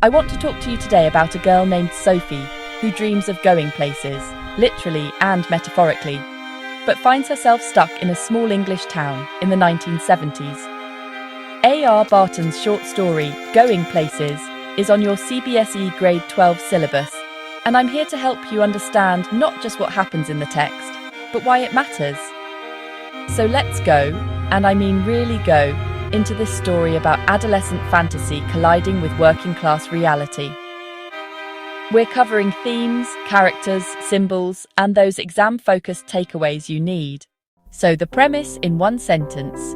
I want to talk to you today about a girl named Sophie who dreams of going places, literally and metaphorically, but finds herself stuck in a small English town in the 1970s. A.R. Barton's short story, Going Places, is on your CBSE Grade 12 syllabus, and I'm here to help you understand not just what happens in the text, but why it matters. So let's go, and I mean really go, into this story about adolescent fantasy colliding with working-class reality. We're covering themes, characters, symbols, and those exam-focused takeaways you need. So the premise in one sentence.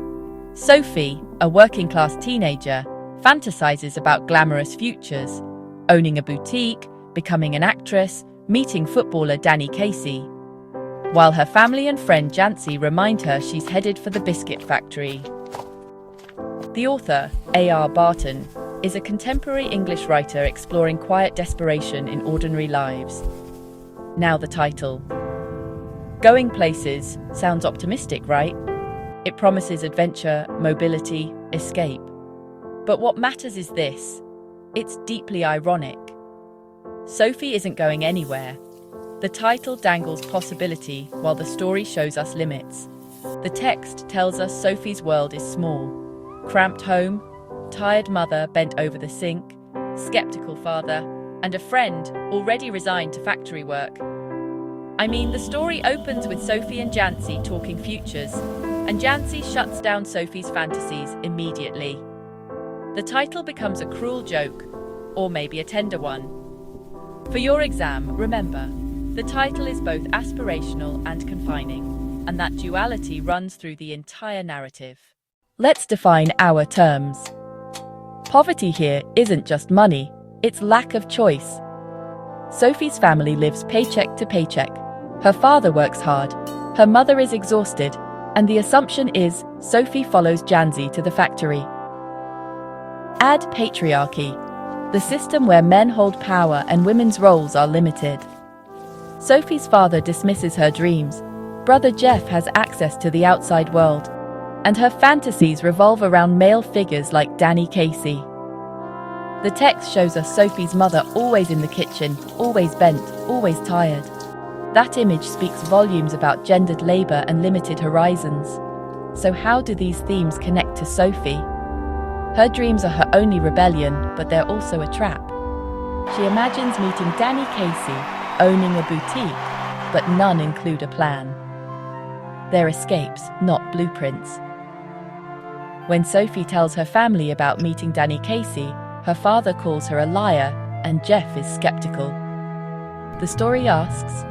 Sophie, a working-class teenager, fantasizes about glamorous futures, owning a boutique, becoming an actress, meeting footballer Danny Casey, while her family and friend Jansie remind her she's headed for the biscuit factory. The author, A.R. Barton, is a contemporary English writer exploring quiet desperation in ordinary lives. Now the title. Going Places sounds optimistic, right? It promises adventure, mobility, escape. But what matters is this. It's deeply ironic. Sophie isn't going anywhere. The title dangles possibility while the story shows us limits. The text tells us Sophie's world is small. Cramped home, tired mother bent over the sink, skeptical father, and a friend already resigned to factory work. I mean, the story opens with Sophie and Jansie talking futures, and Jansie shuts down Sophie's fantasies immediately. The title becomes a cruel joke, or maybe a tender one. For your exam, remember, the title is both aspirational and confining, and that duality runs through the entire narrative. Let's define our terms. Poverty here isn't just money, it's lack of choice. Sophie's family lives paycheck to paycheck. Her father works hard, her mother is exhausted, and the assumption is Sophie follows Jansie to the factory. Add patriarchy, the system where men hold power and women's roles are limited. Sophie's father dismisses her dreams. Brother Geoff has access to the outside world, and her fantasies revolve around male figures like Danny Casey. The text shows us Sophie's mother always in the kitchen, always bent, always tired. That image speaks volumes about gendered labor and limited horizons. So how do these themes connect to Sophie? Her dreams are her only rebellion, but they're also a trap. She imagines meeting Danny Casey, owning a boutique, but none include a plan. They're escapes, not blueprints. When Sophie tells her family about meeting Danny Casey, her father calls her a liar, and Geoff is skeptical. The story asks,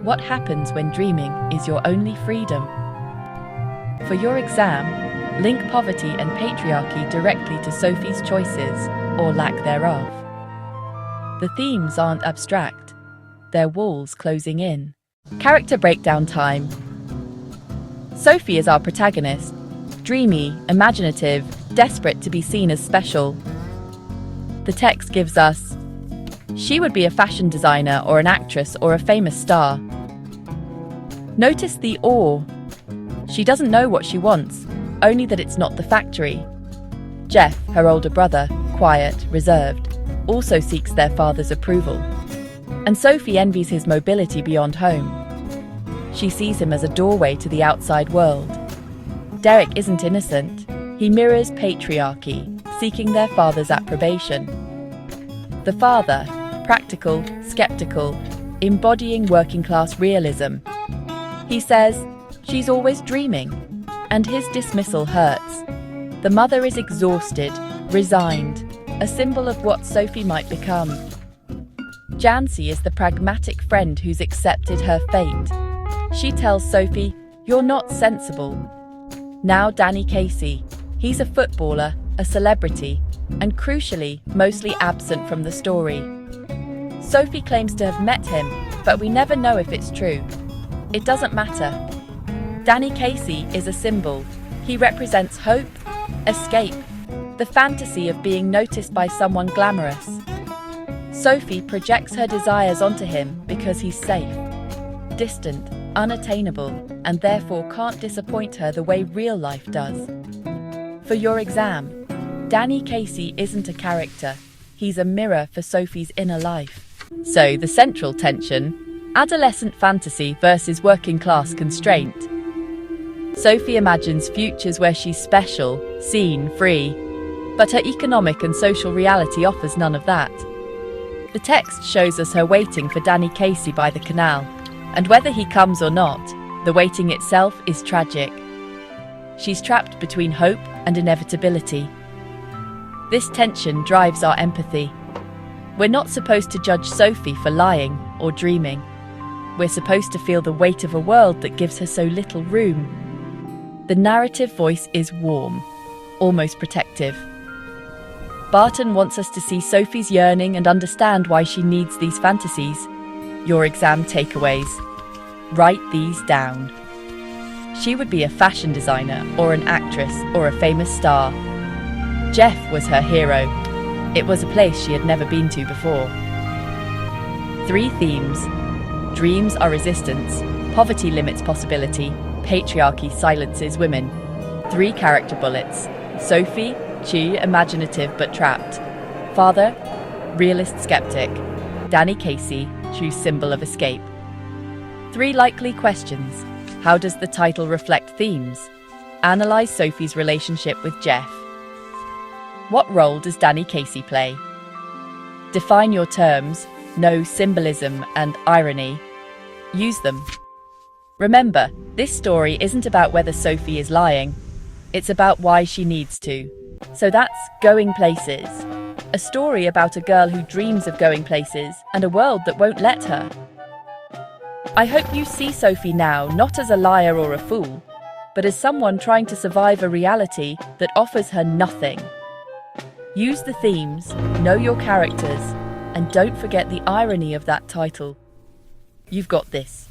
what happens when dreaming is your only freedom? For your exam, link poverty and patriarchy directly to Sophie's choices, or lack thereof. The themes aren't abstract, they're walls closing in. Character breakdown time. Sophie is our protagonist. Dreamy, imaginative, desperate to be seen as special. The text gives us, she would be a fashion designer or an actress or a famous star. Notice the or. She doesn't know what she wants, only that it's not the factory. Geoff, her older brother, quiet, reserved, also seeks their father's approval. And Sophie envies his mobility beyond home. She sees him as a doorway to the outside world. Derek isn't innocent. He mirrors patriarchy, seeking their father's approbation. The father, practical, skeptical, embodying working-class realism. He says, she's always dreaming, and his dismissal hurts. The mother is exhausted, resigned, a symbol of what Sophie might become. Jansie is the pragmatic friend who's accepted her fate. She tells Sophie, you're not sensible. Now Danny Casey. He's a footballer, a celebrity, and crucially, mostly absent from the story. Sophie claims to have met him, but we never know if it's true. It doesn't matter. Danny Casey is a symbol. He represents hope, escape, the fantasy of being noticed by someone glamorous. Sophie projects her desires onto him because he's safe, distant, unattainable, and therefore can't disappoint her the way real life does. For your exam, Danny Casey isn't a character. he's a mirror for Sophie's inner life. So, the central tension: adolescent fantasy versus working-class constraint. Sophie imagines futures where she's special, seen, free, but her economic and social reality offers none of that. The text shows us her waiting for Danny Casey by the canal, and whether he comes or not, the waiting itself is tragic. She's trapped between hope and inevitability. This tension drives our empathy. We're not supposed to judge Sophie for lying or dreaming. We're supposed to feel the weight of a world that gives her so little room. The narrative voice is warm, almost protective. Barton wants us to see Sophie's yearning and understand why she needs these fantasies. Your exam takeaways. Write these down. She would be a fashion designer or an actress or a famous star. Geoff was her hero. It was a place she had never been to before. 3 themes. Dreams are resistance. Poverty limits possibility. Patriarchy silences women. 3 character bullets. Sophie, Chu, imaginative but trapped. Father, realist skeptic. Danny Casey, true symbol of escape. 3 likely questions. How does the title reflect themes? Analyze Sophie's relationship with Geoff. What role does Danny Casey play? Define your terms, know symbolism and irony. Use them. Remember, this story isn't about whether Sophie is lying. It's about why she needs to. So that's Going Places. A story about a girl who dreams of going places and a world that won't let her. I hope you see Sophie now not as a liar or a fool, but as someone trying to survive a reality that offers her nothing. Use the themes, know your characters, and don't forget the irony of that title. You've got this.